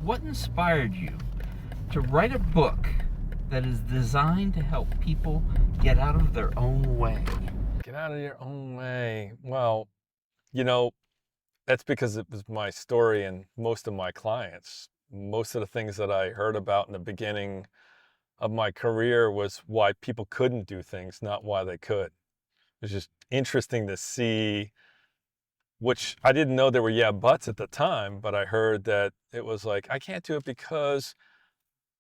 what inspired you to write a book that is designed to help people get out of their own way? Get out of your own way. Well, you know, that's because it was my story and most of my clients. Most of the things that I heard about in the beginning of my career was why people couldn't do things, not why they could. It was just interesting to see, which I didn't know there were yeah buts at the time, but I heard that it was like, I can't do it because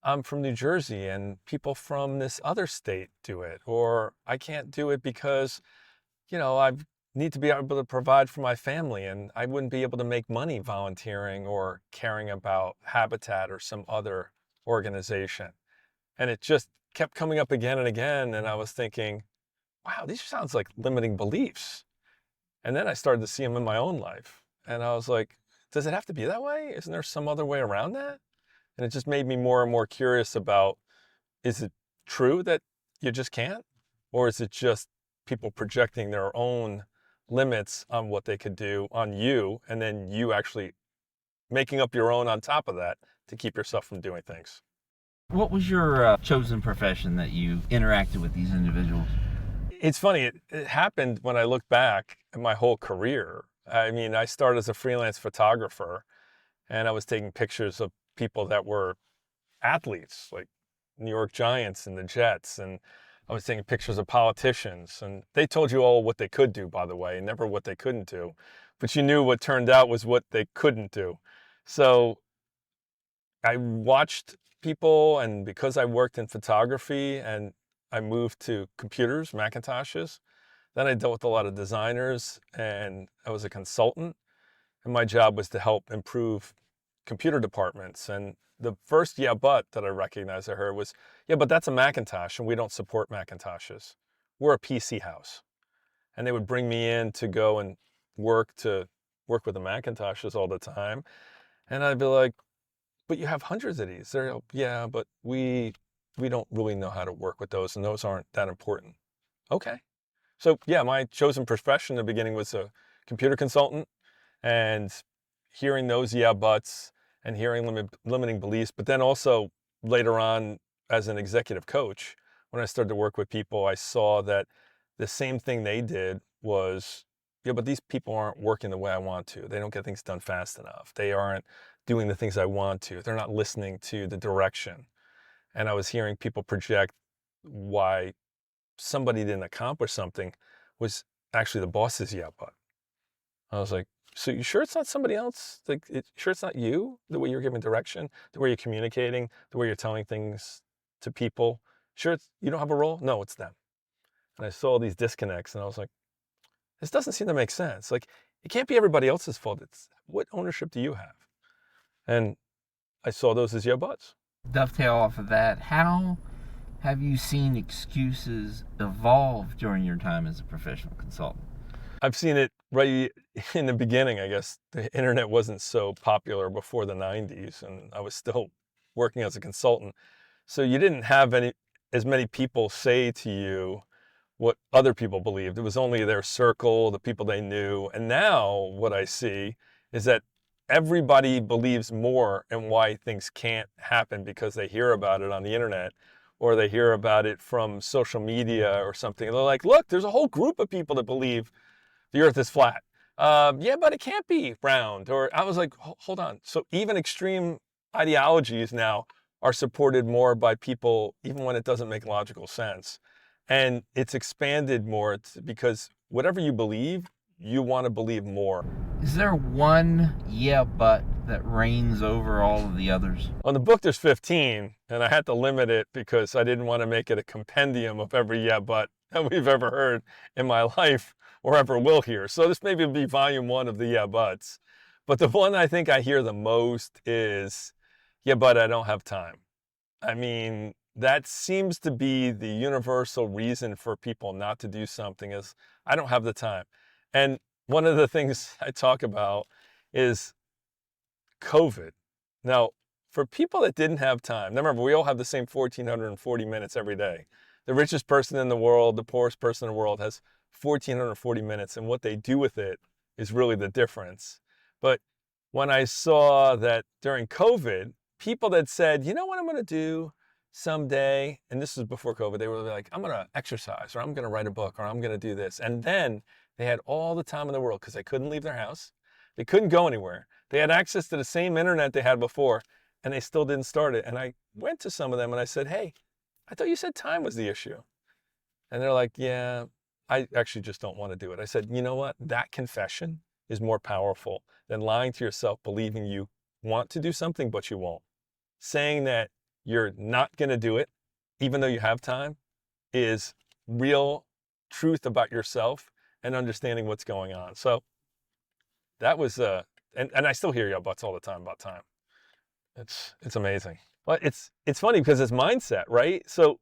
I'm from New Jersey and people from this other state do it. Or I can't do it because I need to be able to provide for my family and I wouldn't be able to make money volunteering or caring about Habitat or some other organization. And it just kept coming up again and again. And I was thinking, wow, these sounds like limiting beliefs. And then I started to see them in my own life. And I was like, does it have to be that way? Isn't there some other way around that? And it just made me more and more curious about, is it true that you just can't? Or is it just people projecting their own limits on what they could do on you, and then you actually making up your own on top of that to keep yourself from doing things? What was your chosen profession that you interacted with these individuals? It's funny, it happened when I look back at my whole career. I mean, I started as a freelance photographer and I was taking pictures of people that were athletes, like New York Giants and the Jets, and I was taking pictures of politicians, and they told you all what they could do, by the way, never what they couldn't do. But you knew what turned out was what they couldn't do. So I watched people, and because I worked in photography and I moved to computers, Macintoshes, then I dealt with a lot of designers, and I was a consultant, and my job was to help improve computer departments. And the first yeah but that I recognized I heard was, yeah, but that's a Macintosh and we don't support Macintoshes. We're a PC house. And they would bring me in to go and work with the Macintoshes all the time. And I'd be like, but you have hundreds of these. They're like, yeah, but we don't really know how to work with those and those aren't that important. Okay. So yeah, my chosen profession in the beginning was a computer consultant, and hearing those yeah buts and hearing limiting beliefs, but then also later on as an executive coach, when I started to work with people, I saw that the same thing they did was, yeah, but these people aren't working the way I want to. They don't get things done fast enough. They aren't doing the things I want to. They're not listening to the direction. And I was hearing people project why somebody didn't accomplish something was actually the boss's yeah but. I was like, so you sure it's not somebody else? Like, sure it's not you? The way you're giving direction, the way you're communicating, the way you're telling things to people. Sure, you don't have a role? No, it's them. And I saw these disconnects, and I was like, this doesn't seem to make sense. Like, it can't be everybody else's fault. It's what ownership do you have? And I saw those as yeah buts. Dovetail off of that, how have you seen excuses evolve during your time as a professional consultant? I've seen it right in the beginning. I guess the internet wasn't so popular before the 90s, and I was still working as a consultant. So you didn't have as many people say to you what other people believed. It was only their circle, the people they knew. And now what I see is that everybody believes more in why things can't happen because they hear about it on the internet or they hear about it from social media or something. And they're like, look, there's a whole group of people that believe the earth is flat. Yeah, but it can't be round. Or I was like, hold on. So even extreme ideologies now are supported more by people, even when it doesn't make logical sense. And it's expanded more because whatever you believe, you want to believe more. Is there one yeah but that reigns over all of the others? On the book, there's 15, and I had to limit it because I didn't want to make it a compendium of every yeah but that we've ever heard in my life or ever will hear. So this maybe will be volume 1 of the yeah buts. But the one I think I hear the most is, yeah, but I don't have time. I mean, that seems to be the universal reason for people not to do something is, I don't have the time. And one of the things I talk about is COVID. Now, for people that didn't have time, now remember, we all have the same 1,440 minutes every day. The richest person in the world, the poorest person in the world has 1,440 minutes, and what they do with it is really the difference. But when I saw that during COVID, people that said, you know what I'm going to do someday, and this was before COVID, they were like, I'm going to exercise, or I'm going to write a book, or I'm going to do this. And then they had all the time in the world because they couldn't leave their house. They couldn't go anywhere. They had access to the same internet they had before, and they still didn't start it. And I went to some of them and I said, hey, I thought you said time was the issue. And they're like, yeah, I actually just don't want to do it. I said, you know what? That confession is more powerful than lying to yourself, believing you want to do something, but you won't. Saying that you're not going to do it, even though you have time, is real truth about yourself and understanding what's going on. So that was, and I still hear you butts all the time about time. It's amazing. But it's funny because it's mindset, right? So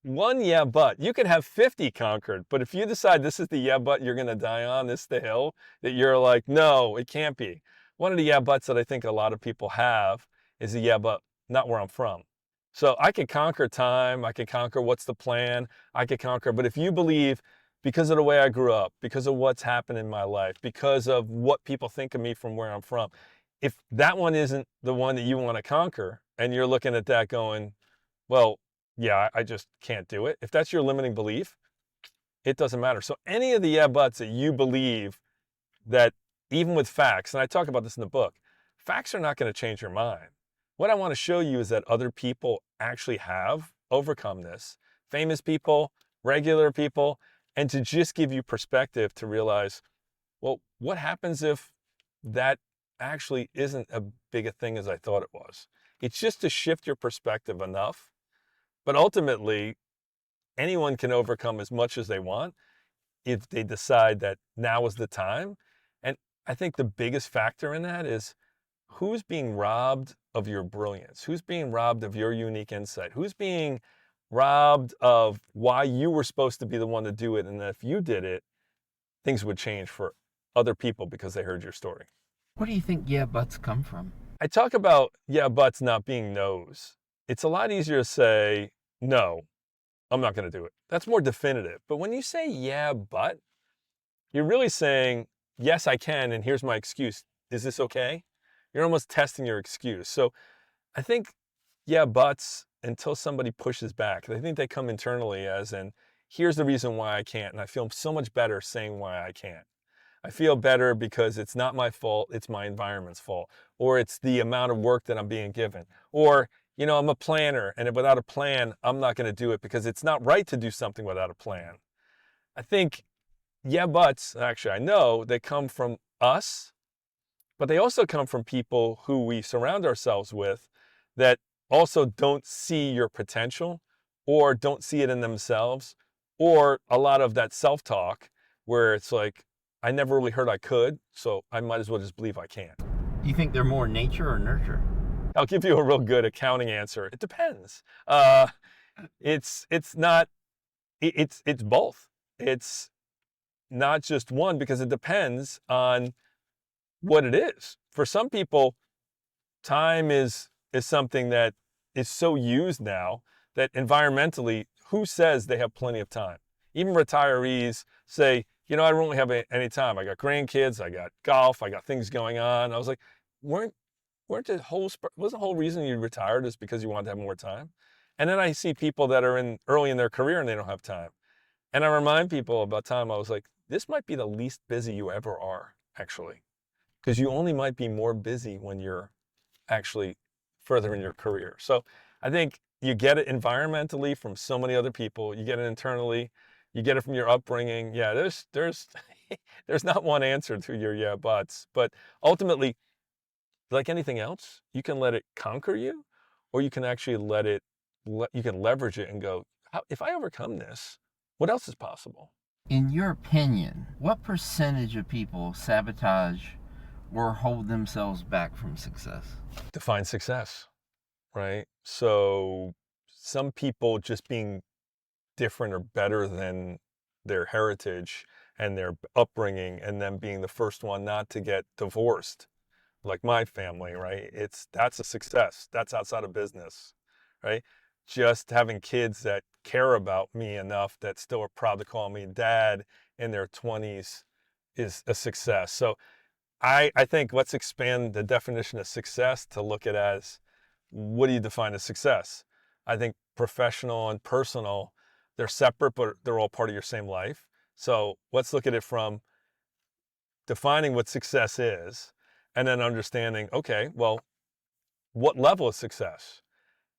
one yeah but, you could have 50 conquered, but if you decide this is the yeah but you're going to die on, this is the hill that you're like, no, it can't be. One of the yeah buts that I think a lot of people have is the yeah but not where I'm from. So I could conquer time, I could conquer what's the plan, I could conquer, but if you believe because of the way I grew up, because of what's happened in my life, because of what people think of me from where I'm from, if that one isn't the one that you want to conquer and you're looking at that going, well, yeah, I just can't do it. If that's your limiting belief, it doesn't matter. So any of the yeah buts that you believe that even with facts, and I talk about this in the book, facts are not going to change your mind. What I want to show you is that other people actually have overcome this. Famous people, regular people, and to just give you perspective to realize, well, what happens if that actually isn't as big a thing as I thought it was? It's just to shift your perspective enough. But ultimately, anyone can overcome as much as they want if they decide that now is the time. And I think the biggest factor in that is who's being robbed of your brilliance? Who's being robbed of your unique insight? Who's being robbed of why you were supposed to be the one to do it? And that if you did it, things would change for other people because they heard your story. Where do you think yeah buts come from? I talk about yeah buts not being no's. It's a lot easier to say, no, I'm not going to do it. That's more definitive. But when you say yeah, but, you're really saying, yes, I can, and here's my excuse. Is this okay? You're almost testing your excuse. So I think yeah, buts until somebody pushes back. I think they come internally as in, here's the reason why I can't. And I feel so much better saying why I can't. I feel better because it's not my fault, it's my environment's fault. Or it's the amount of work that I'm being given. Or, you know, I'm a planner, and without a plan, I'm not going to do it because it's not right to do something without a plan. I think, yeah, buts, actually, I know they come from us, but they also come from people who we surround ourselves with that also don't see your potential or don't see it in themselves, or a lot of that self-talk where it's like, I never really heard I could, so I might as well just believe I can't. You think they're more nature or nurture? I'll give you a real good accounting answer. It depends. It's not. It's both. It's not just one because it depends on what it is. For some people, time is something that is so used now that environmentally, who says they have plenty of time? Even retirees say, you know, I don't really have any time. I got grandkids, I got golf, I got things going on. I was like, weren't was the whole reason you retired is because you wanted to have more time? And then I see people that are early in their career and they don't have time. And I remind people about time. I was like, this might be the least busy you ever are, actually, because you only might be more busy when you're actually further in your career. So I think you get it environmentally from so many other people. You get it internally. You get it from your upbringing. Yeah, there's there's not one answer to your yeah buts, but ultimately, like anything else, you can let it conquer you, or you can actually you can leverage it and go, if I overcome this, what else is possible? In your opinion, what percentage of people sabotage or hold themselves back from success? Define success, right? So some people just being different or better than their heritage and their upbringing, and them being the first one not to get divorced, like my family, right? That's a success. That's outside of business, right? Just having kids that care about me enough that still are proud to call me dad in their 20s is a success. So I think let's expand the definition of success to look at as what do you define as success? I think professional and personal, they're separate, but they're all part of your same life. So let's look at it from defining what success is and then understanding, okay, well, what level of success?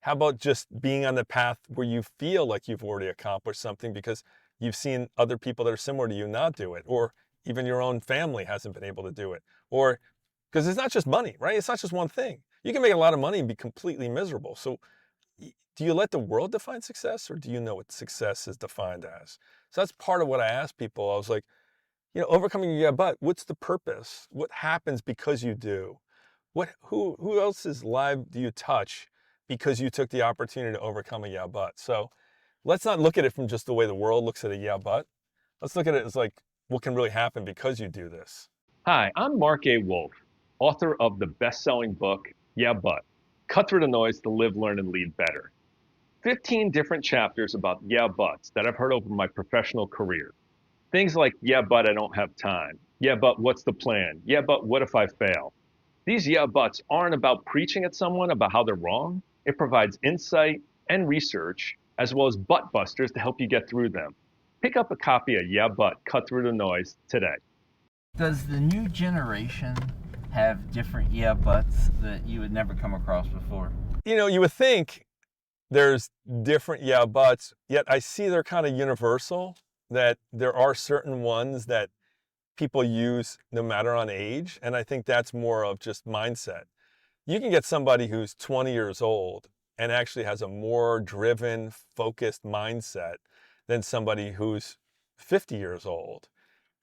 How about just being on the path where you feel like you've already accomplished something because you've seen other people that are similar to you not do it, or even your own family hasn't been able to do it? Or because it's not just money, right? It's not just one thing. You can make a lot of money and be completely miserable. So do you let the world define success, or do you know what success is defined as? So that's part of what I ask people. I was like, overcoming your yeah, but what's the purpose? What happens because you do? Who else's life do you touch because you took the opportunity to overcome a yeah, but? So let's not look at it from just the way the world looks at a yeah, but. Let's look at it as like what can really happen because you do this. Hi, I'm Marc A. Wolfe, author of the best-selling book, Yeah, But Cut Through the Noise to Live, Learn, and Lead Better. 15 different chapters about yeah, buts that I've heard over my professional career. Things like, yeah, but I don't have time. Yeah, but what's the plan? Yeah, but what if I fail? These yeah, buts aren't about preaching at someone about how they're wrong. It provides insight and research, as well as butt busters to help you get through them. Pick up a copy of Yeah, But Cut Through the Noise today. Does the new generation have different yeah buts that you would never come across before? You would think there's different yeah, buts, yet I see they're kind of universal, that there are certain ones that people use no matter on age. And I think that's more of just mindset. You can get somebody who's 20 years old and actually has a more driven, focused mindset than somebody who's 50 years old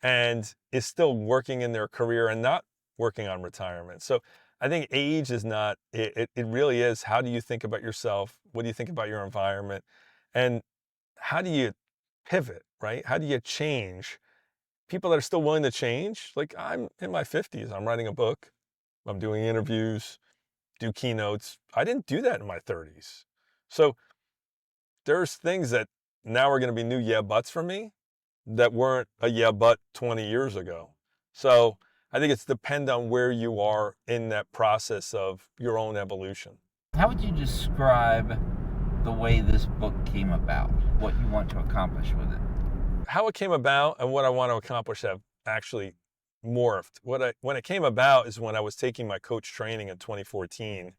and is still working in their career and not working on retirement. So I think age is not, it really is, how do you think about yourself? What do you think about your environment? And how do you pivot, right? How do you change? People that are still willing to change, like I'm in my 50s, I'm writing a book, I'm doing interviews, do keynotes. I didn't do that in my 30s. So there's things that now are going to be new yeah buts for me that weren't a yeah but 20 years ago. So I think it's depend on where you are in that process of your own evolution. How would you describe the way this book came about? What you want to accomplish with it? How it came about and what I want to accomplish have actually morphed. When it came about is when I was taking my coach training in 2014,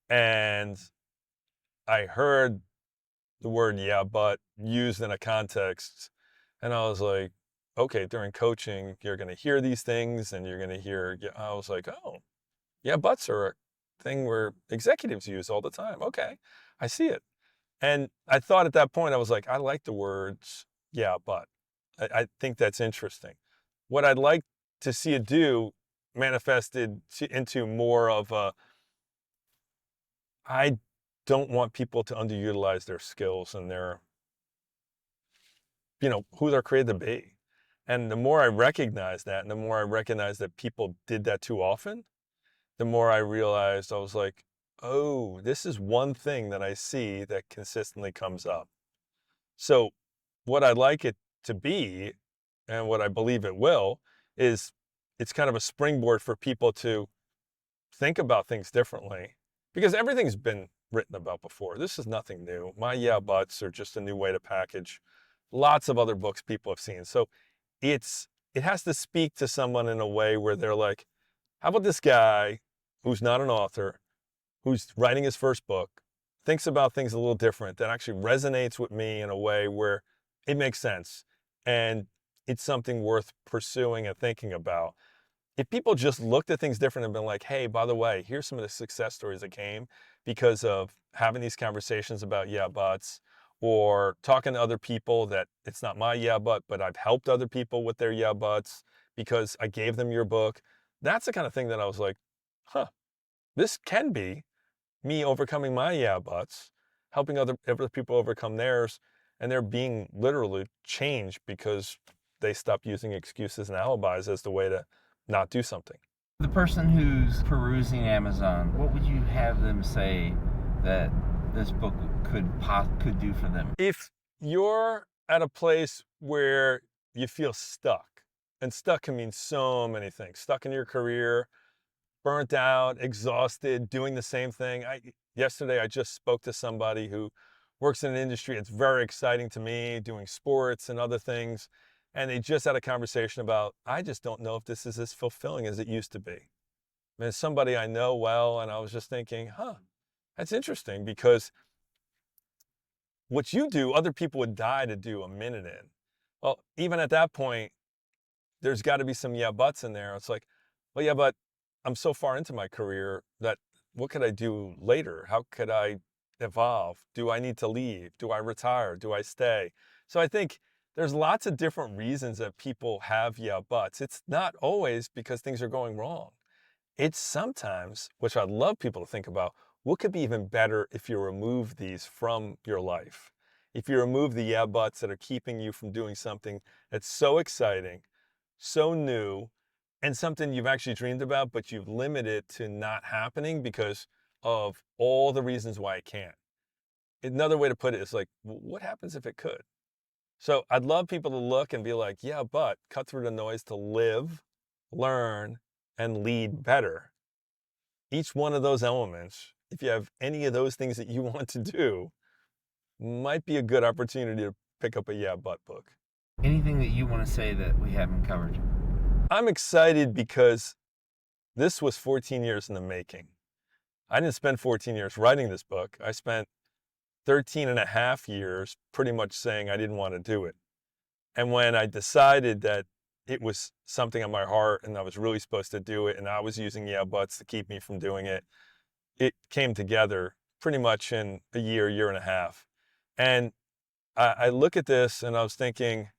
and I heard the word yeah but used in a context, and I was like, okay, during coaching you're going to hear these things and you're going to hear, I was like, oh, yeah buts are a thing where executives use all the time. Okay, I see it. And I thought at that point, I was like, I like the words yeah but. I think that's interesting. What I'd like to see it do manifested into more of a, I don't want people to underutilize their skills and their, who they're created to be. And the more I recognize that, and the more I recognize that people did that too often, the more I realized, I was like, oh, this is one thing that I see that consistently comes up. So what I'd like it to be, and what I believe it will, is it's kind of a springboard for people to think about things differently, because everything's been written about before. This is nothing new. My yeah buts are just a new way to package lots of other books people have seen. So it has to speak to someone in a way where they're like, how about this guy who's not an author, who's writing his first book, thinks about things a little different, that actually resonates with me in a way where it makes sense and it's something worth pursuing and thinking about. If people just looked at things different and been like, hey, by the way, here's some of the success stories that came because of having these conversations about yeah buts, or talking to other people that it's not my yeah but I've helped other people with their yeah buts because I gave them your book. That's the kind of thing that I was like, huh, this can be me overcoming my yeah buts, helping other people overcome theirs, and they're being literally changed because they stopped using excuses and alibis as the way to not do something. The person who's perusing Amazon, what would you have them say that this book could do for them? If you're at a place where you feel stuck, and stuck can mean so many things, stuck in your career, burnt out, exhausted, doing the same thing. Yesterday, I just spoke to somebody who works in an industry that's very exciting to me, doing sports and other things. And they just had a conversation about, I just don't know if this is as fulfilling as it used to be. And it's somebody I know well, and I was just thinking, that's interesting, because what you do, other people would die to do a minute in. Well, even at that point, there's got to be some yeah buts in there. It's like, well, yeah, but I'm so far into my career that what could I do later? How could I evolve? Do I need to leave? Do I retire? Do I stay? So I think there's lots of different reasons that people have yeah buts. It's not always because things are going wrong. It's sometimes, which I'd love people to think about, what could be even better if you remove these from your life? If you remove the yeah buts that are keeping you from doing something that's so exciting, so new, and something you've actually dreamed about, but you've limited to not happening because of all the reasons why it can't. Another way to put it is like, what happens if it could? So I'd love people to look and be like, yeah, but cut through the noise to live, learn, and lead better. Each one of those elements, if you have any of those things that you want to do, might be a good opportunity to pick up a yeah, but book. Anything that you want to say that we haven't covered? I'm excited because this was 14 years in the making. I didn't spend 14 years writing this book. I spent 13 and a half years pretty much saying I didn't want to do it. And when I decided that it was something on my heart and I was really supposed to do it and I was using yeah buts to keep me from doing it, it came together pretty much in a year and a half. And I look at this and I was thinking,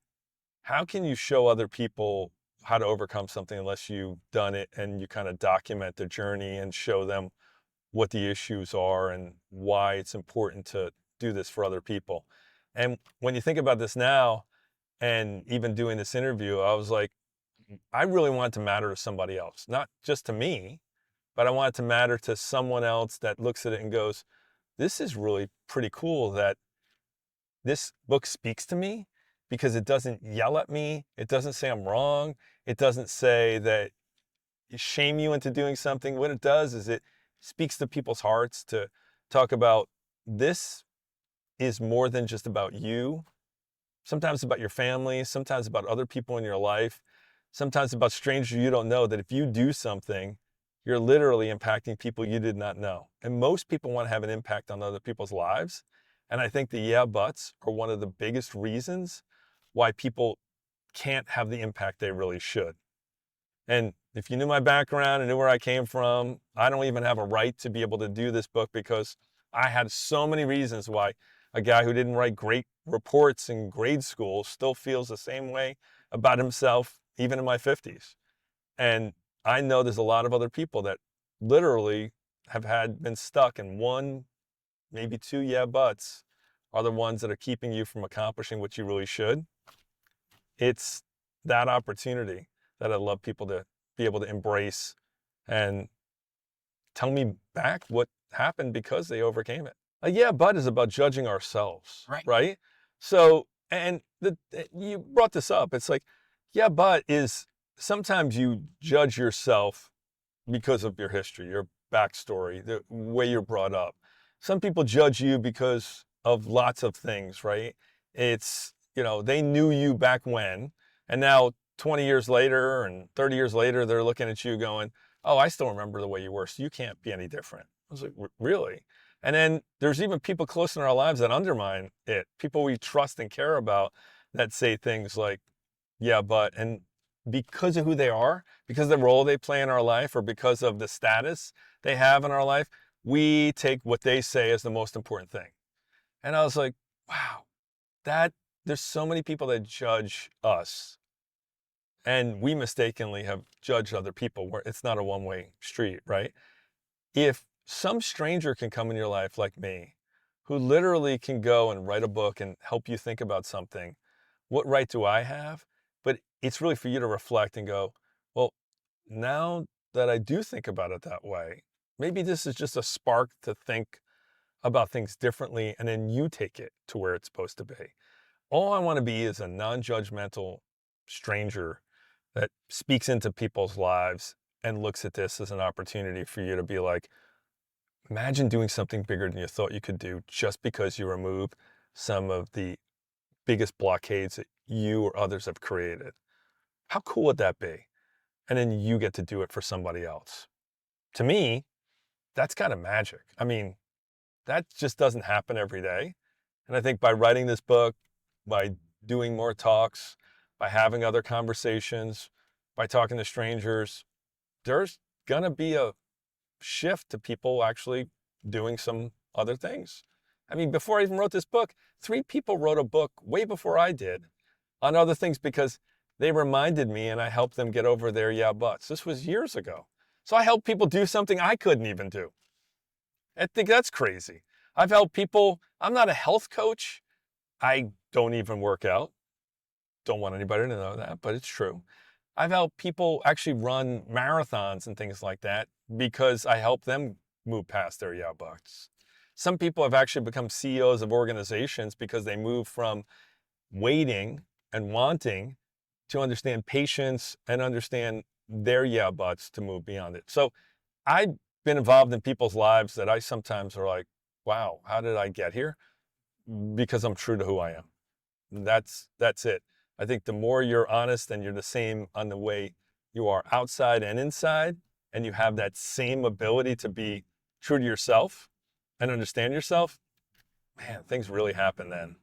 how can you show other people how to overcome something unless you've done it and you kind of document the journey and show them what the issues are and why it's important to do this for other people. And when you think about this now, and even doing this interview, I was like, I really want it to matter to somebody else, not just to me, but I want it to matter to someone else that looks at it and goes, this is really pretty cool that this book speaks to me, because it doesn't yell at me. It doesn't say I'm wrong. It doesn't say that shame you into doing something. What it does is it speaks to people's hearts to talk about, this is more than just about you. Sometimes about your family, sometimes about other people in your life, sometimes about strangers you don't know, that if you do something, you're literally impacting people you did not know. And most people want to have an impact on other people's lives. And I think the yeah buts are one of the biggest reasons why people can't have the impact they really should. And if you knew my background and knew where I came from, I don't even have a right to be able to do this book, because I had so many reasons why a guy who didn't write great reports in grade school still feels the same way about himself, even in my 50s. And I know there's a lot of other people that literally have been stuck in one, maybe two yeah buts are the ones that are keeping you from accomplishing what you really should. It's that opportunity that I'd love people to be able to embrace and tell me back what happened because they overcame it. A yeah but is about judging ourselves, right? So, and you brought this up. It's like, yeah but is sometimes you judge yourself because of your history, your backstory, the way you're brought up. Some people judge you because of lots of things, right? It's, they knew you back when, and now 20 years later and 30 years later, they're looking at you going, oh, I still remember the way you were, so you can't be any different. I was like, really? And then there's even people close in our lives that undermine it, people we trust and care about, that say things like, yeah, but, and because of who they are, because of the role they play in our life, or because of the status they have in our life, we take what they say as the most important thing. And I was like, wow, there's so many people that judge us, and we mistakenly have judged other people, where it's not a one-way street, right? If some stranger can come in your life like me, who literally can go and write a book and help you think about something, what right do I have? But it's really for you to reflect and go, well, now that I do think about it that way, maybe this is just a spark to think about things differently, and then you take it to where it's supposed to be. All I want to be is a non-judgmental stranger that speaks into people's lives and looks at this as an opportunity for you to be like, imagine doing something bigger than you thought you could do just because you remove some of the biggest blockades that you or others have created. How cool would that be? And then you get to do it for somebody else. To me, that's kind of magic. I mean, that just doesn't happen every day. And I think by writing this book, by doing more talks, by having other conversations, by talking to strangers, there's going to be a shift to people actually doing some other things. I mean, before I even wrote this book, 3 people wrote a book way before I did on other things because they reminded me and I helped them get over their yeah buts. This was years ago. So I helped people do something I couldn't even do. I think that's crazy. I've helped people. I'm not a health coach. I don't even work out. Don't want anybody to know that, but it's true. I've helped people actually run marathons and things like that because I help them move past their yeah buts. Some people have actually become CEOs of organizations because they move from waiting and wanting to understand patience and understand their yeah buts to move beyond it. So I've been involved in people's lives that I sometimes are like, wow, how did I get here? Because I'm true to who I am. That's it. I think the more you're honest and you're the same on the way you are outside and inside, and you have that same ability to be true to yourself and understand yourself, man, things really happen then.